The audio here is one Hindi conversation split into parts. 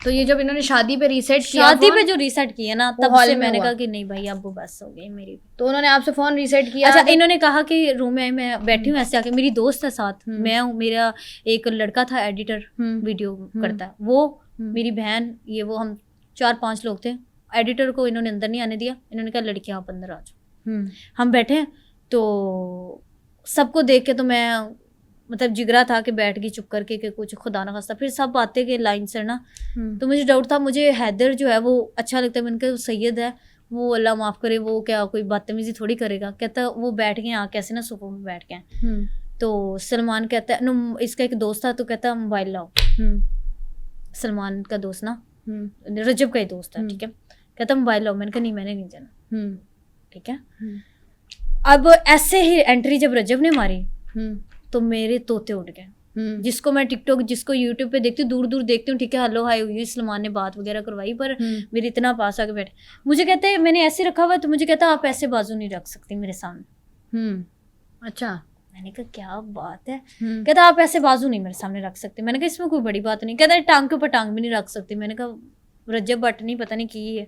तो ये जब इन्होंने शादी पे रीसेट किया, शादी पे जो रीसेट किया ना, वो तब हॉल से में मैंने हुआ। कहा कि नहीं भाई अब वो बस हो गई मेरी। तो उन्होंने आपसे फोन रीसेट किया? अच्छा, इन्होंने कहा कि रूम में मैं बैठी हूँ ऐसे आके, मेरी दोस्त है साथ, मैं हूँ, मेरा एक लड़का था एडिटर, वीडियो करता है वो, मेरी बहन, ये वो, हम 4-5 लोग थे। एडिटर को इन्होंने अंदर नहीं आने दिया, इन्होंने कहा लड़कियां आप अंदर आ जाओ। हम बैठे हैं तो सबको देख के तो मैं मतलब जिगरा था कि बैठ गई चुप करके कि कुछ खुदा ना खास्ता। फिर सब आते के लाइन से ना, तो मुझे डाउट था, मुझे हैदर जो है वो अच्छा लगता है, मैंने कहा सैयद है वो, अल्लाह माफ़ करे, वो क्या कोई बदतमीजी थोड़ी करेगा। कहता वो बैठ गए यहाँ कैसे ना सोफे में बैठ गए। तो सलमान कहता है नो, इसका एक दोस्त था, तो कहता मोबाइल लाओ। सलमान का दोस्त ना, रजब का ही दोस्त है, ठीक है, कहता मोबाइल लाओ। मैंने कहा नहीं मैंने नहीं जाना, ठीक है। अब ऐसे ही एंट्री जब रजब ने मारी तो मेरे तोते उड़ गए। जिसको मैं टिकटॉक, जिसको यूट्यूब पे देखती हूँ, दूर दूर देखती हूँ, ठीक है, हेलो हाय हुई, सलमान ने बात वगैरह करवाई, पर मेरे इतना पास आके बैठे, मुझे कहते हैं मैंने ऐसे रखा हुआ, तो मुझे कहता आप ऐसे बाजू नहीं रख सकती मेरे सामने। अच्छा, मैंने कहा क्या बात है, कहता आप ऐसे बाजू नहीं मेरे सामने रख सकते। मैंने कहा इसमें कोई बड़ी बात नहीं। कहता टांग के ऊपर टांग भी नहीं रख सकती। मैंने कहा रजब बट नहीं पता नहीं की है।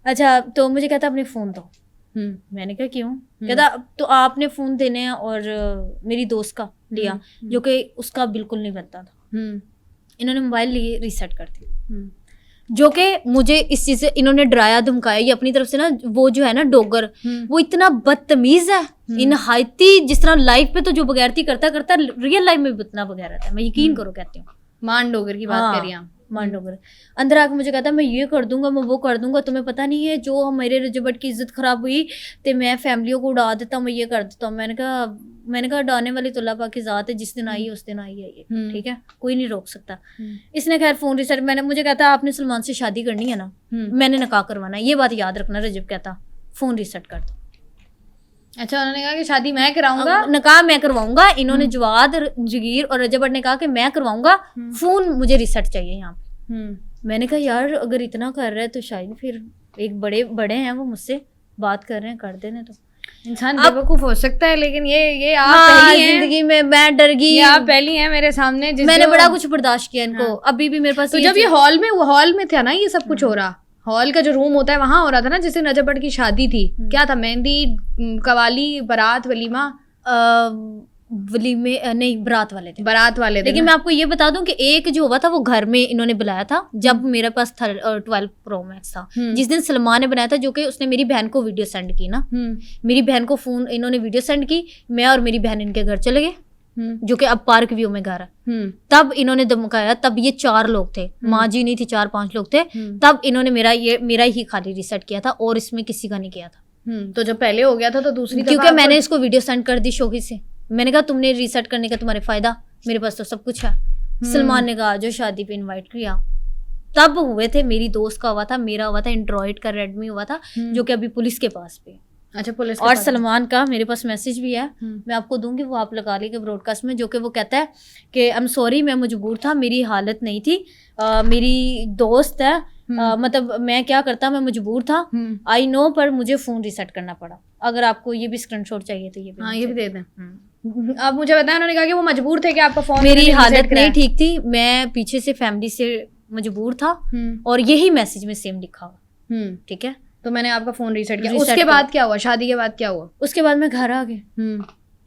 अच्छा, तो मुझे कहता अपने फोन दो। मैंने कहा क्यों? कहता तो आपने फोन देने हैं और मेरी दोस्त का लिया, जो कि उसका बिल्कुल नहीं बनता था। इन्होंने मोबाइल लिए रीसेट कर दिया, जो कि मुझे इस चीज से इन्होंने डराया धमकाया। ये अपनी तरफ से ना, वो जो है ना डोगर, वो इतना बदतमीज है इन हाइती, जिस तरह लाइफ पे तो जो बगैरती करता करता रियल लाइफ में भी उतना बगैर रहता है। मैं यकीन करो कहती हूँ, मान डोगर की बात करिए आप। मान डोगर अंदर आके मुझे कहता मैं ये कर दूंगा, मैं वो कर दूंगा, तुम्हें पता नहीं है जो मेरे रजबट की इज्जत खराब हुई तो मैं फैमिलियों को उड़ा देता हूँ, मैं ये कर देता हूँ। मैंने कहा उड़ाने वाली तो अल्लाह पाक की जात है, जिस दिन आई है उस दिन आई है ये, ठीक है, कोई नहीं रोक सकता। इसने खैर फोन रिसेट, मैंने मुझे कहता आपने सलमान से शादी करनी है ना, मैंने निकाह करवाना है, ये बात याद रखना। रजब कहता फोन रिसेट कर दो। अच्छा, उन्होंने कहा कि शादी मैं कराऊंगा, निकाह मैं करवाऊंगा। इन्होंने जवाद, जगीर और रजब ने कहा कि मैं करवाऊंगा, फोन मुझे रिसेट चाहिए यहाँ पे। मैंने कहा यार अगर इतना कर रहा है तो शायद फिर एक बड़े हैं वो, मुझसे बात कर रहे हैं, कर देने तो। इंसान बेवकूफ हो सकता है, लेकिन ये आप हाँ, पहली हैं जिंदगी में मैं डर गई। आप पहली हैं मेरे सामने, मैंने बड़ा कुछ बर्दाश्त किया इनको। हाँ। अभी भी मेरे पास तो जब ये हॉल में था ना ये सब कुछ हो रहा, हॉल का जो रूम होता है वहां हो रहा था ना, जिससे नजर बट की शादी थी, क्या था, मेहंदी, कवाली, बारात, वलीमा? वलीमे नहीं, बारात वाले थे, बारात वाले थे। लेकिन मैं आपको ये बता दूं कि एक जो हुआ था वो घर में इन्होंने बुलाया था, जब मेरे पास 12 Pro Max था। जिस दिन सलमान ने बनाया था, जो कि उसने मेरी बहन को वीडियो सेंड की ना, मेरी बहन को फोन इन्होंने वीडियो सेंड की, मैं और मेरी बहन इनके घर चले गए, जो कि अब पार्क व्यू में घर है। तब इन्होंने धमकाया, तब ये 4 लोग थे, माँ जी नहीं थी, 4-5 लोग थे। तब इन्होंने मेरा ही खाली रिसेट किया था और इसमें किसी का नहीं किया था। तो जब पहले हो गया था तो दूसरी, क्योंकि मैंने इसको वीडियो सेंड कर दी शौकी से। मैंने कहा तुमने रीसेट करने का तुम्हारे फायदा, मेरे पास तो सब कुछ है। सलमान ने कहा जो शादी पे इनवाइट किया, तब हुए थे, मेरी दोस्त का हुआ था, मेरा हुआ था, एंड्रॉइड का रेडमी हुआ था, जो कि अभी पुलिस के पास पे। अच्छा, पुलिस और सलमान का मेरे पास मैसेज भी है, मैं आपको दूंगी, वो आप लगा लीजिए ब्रॉडकास्ट में, जो कि वो कहता है कि आई एम सॉरी, मैं मजबूर था, मेरी हालत नहीं थी, मेरी दोस्त है, मतलब मैं क्या करता, मैं मजबूर था, आई नो, पर मुझे फोन रिसेट करना पड़ा। अगर आपको ये भी स्क्रीनशॉट चाहिए तो ये भी दे दें। अब मुझे बताया, उन्होंने कहा कि वो मजबूर थे कि आपका फोन, मेरी हालत नहीं ठीक थी, मैं पीछे से फैमिली से मजबूर था, और यही मैसेज में सेम लिखा हुआ, ठीक है। तो मैंने आपका फोन रीसेट किया। उसके बाद क्या हुआ? शादी के बाद क्या हुआ? उसके बाद मैं घर आ गई,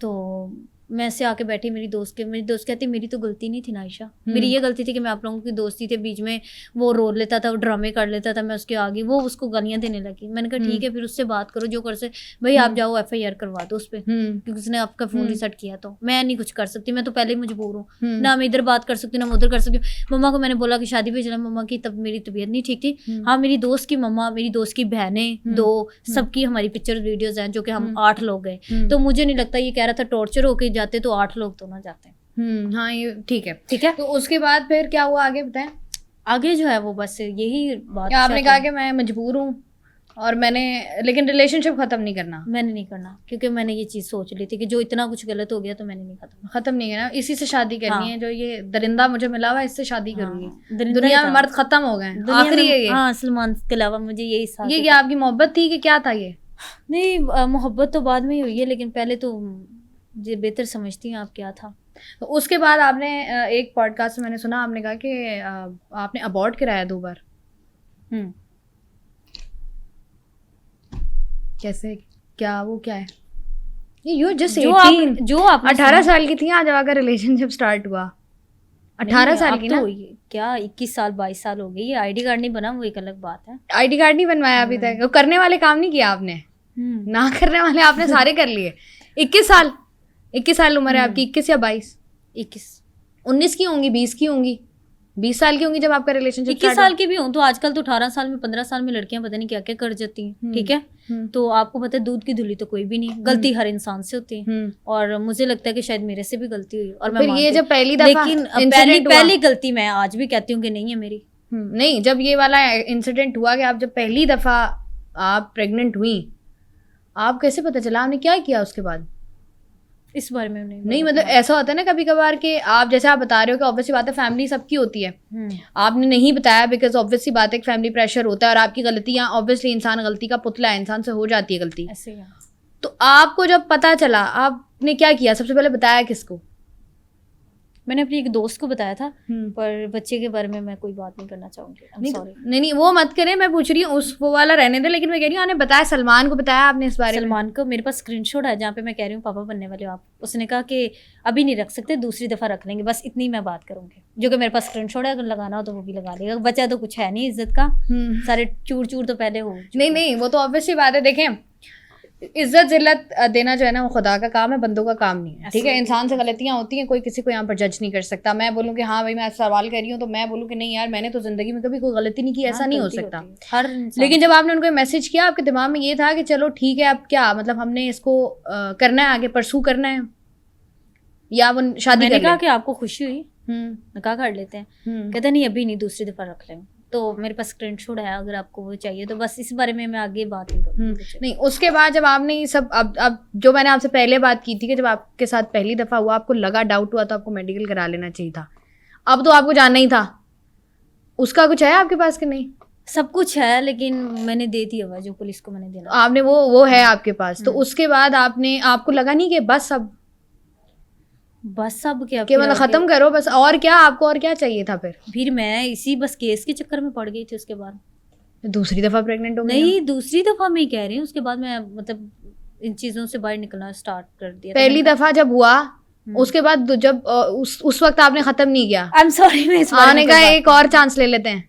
तो मैं से आके बैठी, मेरी दोस्त कहती मेरी तो गलती नहीं थी ना आयशा, मेरी ये गलती थी कि मैं आप लोगों की दोस्ती थे, बीच में वो रो लेता था, वो ड्रामे कर लेता था, मैं उसके आगे, वो उसको गालियां देने लगी। मैंने कहा ठीक है, फिर उससे बात करो, जो कर से भाई आप जाओ FIR करवा दो उस पर, क्योंकि उसने आपका फोन रिसेट किया, तो मैं नहीं कुछ कर सकती, मैं तो पहले ही मजबूर हूँ ना, मैं इधर बात कर सकती हूँ ना मैं उधर कर सकती हूँ। मम्मा को मैंने बोला कि शादी पे चला, मम्मा की तब मेरी तबीयत नहीं ठीक थी। हाँ, मेरी दोस्त की मम्मा, मेरी दोस्त की बहनें 2, सबकी हमारी पिक्चर वीडियोज हैं, जो कि हम 8 लोग गए, तो मुझे नहीं लगता, ये कह रहा था टॉर्चर होके जाते तो 8 लोग तो ना जाते हैं। हाँ, ये ठीक है। तो उसके बाद फिर क्या हुआ आगे बताएं? आगे जो है वो बस यही बात, आपने कहा कि मैं मजबूर हूँ और मैंने, लेकिन रिलेशनशिप खत्म नहीं करना, मैंने नहीं करना, क्योंकि मैंने ये चीज सोच ली थी कि जो इतना कुछ गलत हो गया तो मैंने नहीं खत्म नहीं करना, इसी से शादी करनी है। जो ये दरिंदा मुझे मिला हुआ, इससे शादी करूंगी। दुनिया में मर्द खत्म हो गए, आखिरी है ये। हाँ, सलमान के अलावा मुझे यही साथ। ये क्या आपकी मोहब्बत थी कि क्या था ये? नहीं, मोहब्बत तो बाद में ही हुई है, लेकिन पहले तो बेहतर समझती हैं आप क्या था। तो उसके बाद आपने एक पॉडकास्ट में मैंने सुना, आपने कहा कि आपने अबॉर्ट कराया 2 बार। कैसे, क्या वो क्या है? यू जस्ट 18, जो आप 18 साल की थी आज जब आपका रिलेशनशिप स्टार्ट हुआ। 18 साल की ना? क्या 21 साल 22 साल हो गई, ये आईडी कार्ड नहीं बना वो एक अलग बात है। आईडी कार्ड नहीं बनवाया अभी तक? वो करने वाले काम नहीं किया आपने, ना करने वाले आपने सारे कर लिए। 21 साल उम्र है आपकी, 21 या 22? 19 की होंगी, 20 की होंगी, 20 साल की होंगी जब आपका रिलेशनशिप 21 साल की भी हो तो आजकल तो 18 साल में 15 साल में लड़कियां पता नहीं क्या क्या कर जाती हैं, ठीक है। तो आपको पता है दूध की धुली तो कोई भी नहीं, गलती हर इंसान से होती है और मुझे लगता है कि शायद मेरे से भी गलती हुई और मैं फिर ये जब पहली दफा, लेकिन पहली गलती मैं आज भी कहती हूँ कि नहीं है मेरी। नहीं, जब ये वाला इंसिडेंट हुआ कि आप जब पहली दफा आप प्रेग्नेंट हुई, आप कैसे पता चला, आपने क्या किया उसके बाद? इस बारे में नहीं मतलब ऐसा होता है ना कभी कभार कि आप जैसे आप बता रहे हो कि ऑब्वियसली बात है फैमिली सबकी होती है, आपने नहीं बताया बिकॉज ऑब्वियसली बात है फैमिली प्रेशर होता है और आपकी गलतियां, ऑब्वियसली इंसान गलती का पुतला है, इंसान से हो जाती है गलती। ऐसे तो आपको जब पता चला आपने क्या किया? सबसे पहले बताया किसको? मैंने अपनी एक दोस्त को बताया था, पर बच्चे के बारे में मैं कोई बात नहीं करना चाहूंगी। नहीं वो मत करें, मैं पूछ रही हूँ उस वो वाला रहने दे, लेकिन मैं कह रही हूँ आपने बताया, सलमान को बताया आपने इस बारे में? सलमान को मेरे पास स्क्रीनशॉट है जहाँ पे मैं कह रही हूँ पापा बनने वाले हो आप, उसने कहा कि अभी नहीं रख सकते, दूसरी दफा रख लेंगे, बस इतनी मैं बात करूंगी, जो कि मेरे पास स्क्रीनशॉट है, अगर लगाना हो तो वो भी लगा लेगा। बचा तो कुछ है नहीं इज्जत का, सारे चूर चूर तो पहले हो। नहीं वो तो ऑब्वियसली बात है। देखें, इज्जत जिल्लत देना जो है ना वो खुदा का काम है, बंदों का काम नहीं है, ठीक है। इंसान से गलतियां होती हैं, कोई किसी को यहाँ पर जज नहीं कर सकता। मैं बोलूँ कि हाँ भाई मैं सवाल कर रही हूँ तो मैं बोलूँ कि नहीं यार मैंने तो जिंदगी में कभी कोई गलती नहीं की, ऐसा नहीं हो सकता हर। लेकिन जब आपने उनको मैसेज किया, आपके दिमाग में ये था कि चलो ठीक है अब क्या मतलब हमने इसको करना है, आगे परसू करना है, या वो शादी? मैंने कहा कि आपको खुशी हुई, निकाह कर लेते हैं। कहते नहीं अभी नहीं, दूसरी दफा रख लेंगे। तो मेरे पास स्क्रीनशॉट है, अगर आपको वो चाहिए तो बस इस बारे में मैं आगे बात नहीं करूँगी। नहीं उसके बाद जब आपने ये सब अब जो मैंने आपसे पहले बात की थी कि जब आपके साथ पहली दफा हुआ, आपको लगा, डाउट हुआ तो आपको मेडिकल करा लेना चाहिए था, अब तो आपको जानना ही था, उसका कुछ है आपके पास कि नहीं? सब कुछ है, लेकिन मैंने दे दिया हुआ जो पुलिस को मैंने देना, आपने वो है आपके पास। तो उसके बाद आपको लगा नहीं कि बस अब क्या कि मतलब खत्म करो बस, और क्या आपको और क्या चाहिए था? फिर मैं इसी बस केस के चक्कर में पड़ गई थी। उसके बाद दूसरी दफा प्रेग्नेंट हो गई? नहीं, दूसरी दफा मैं कह रही हूँ, उसके बाद मैं मतलब इन चीजों से बाहर निकलना स्टार्ट कर दिया। पहली दफा जब हुआ उसके बाद जब उस वक्त आपने खत्म नहीं किया? आई एम सॉरी, मैं आने का एक और चांस ले लेते हैं?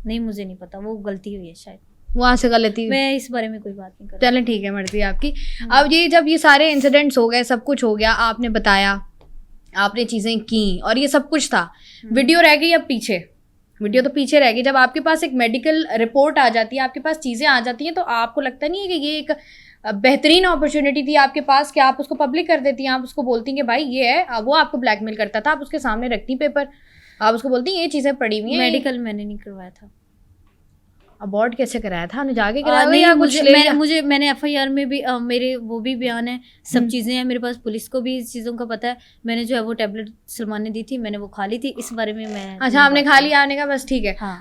नहीं मुझे नहीं पता, वो गलती हुई है शायद, वहां से गलती हुई। मैं इस बारे में कोई बात नहीं कर। चलें ठीक है, मर्जी आपकी। अब ये जब ये सारे इंसिडेंट्स हो गए, सब कुछ हो गया, आपने बताया, आपने चीजें की और ये सब कुछ था, वीडियो रह गई अब पीछे। वीडियो तो पीछे रह गई, जब आपके पास एक मेडिकल रिपोर्ट आ जाती है, आपके पास चीजें आ जाती हैं, तो आपको लगता नहीं है कि ये एक बेहतरीन अपॉर्चुनिटी थी आपके पास कि आप उसको पब्लिक कर देती हैं, आप उसको बोलती हैं कि भाई ये है, वो आपको ब्लैकमेल करता था, आप उसके सामने रखती पेपर, आप उसको बोलती हैं ये चीजें पड़ी हुई हैं। मेडिकल मैंने नहीं करवाया था। अबॉर्ट कैसे कराया था? हमने जाके कराया या कुछ मैंने एफआईआर में भी मेरे वो भी बयान है, सब चीज़ें हैं मेरे पास, पुलिस को भी इस चीज़ों का पता है। मैंने जो है वो टेबलेट सलमान ने दी थी, मैंने वो खा ली थी, इस बारे में मैं। अच्छा आपने खा लिया, आने का बस ठीक है। हाँ।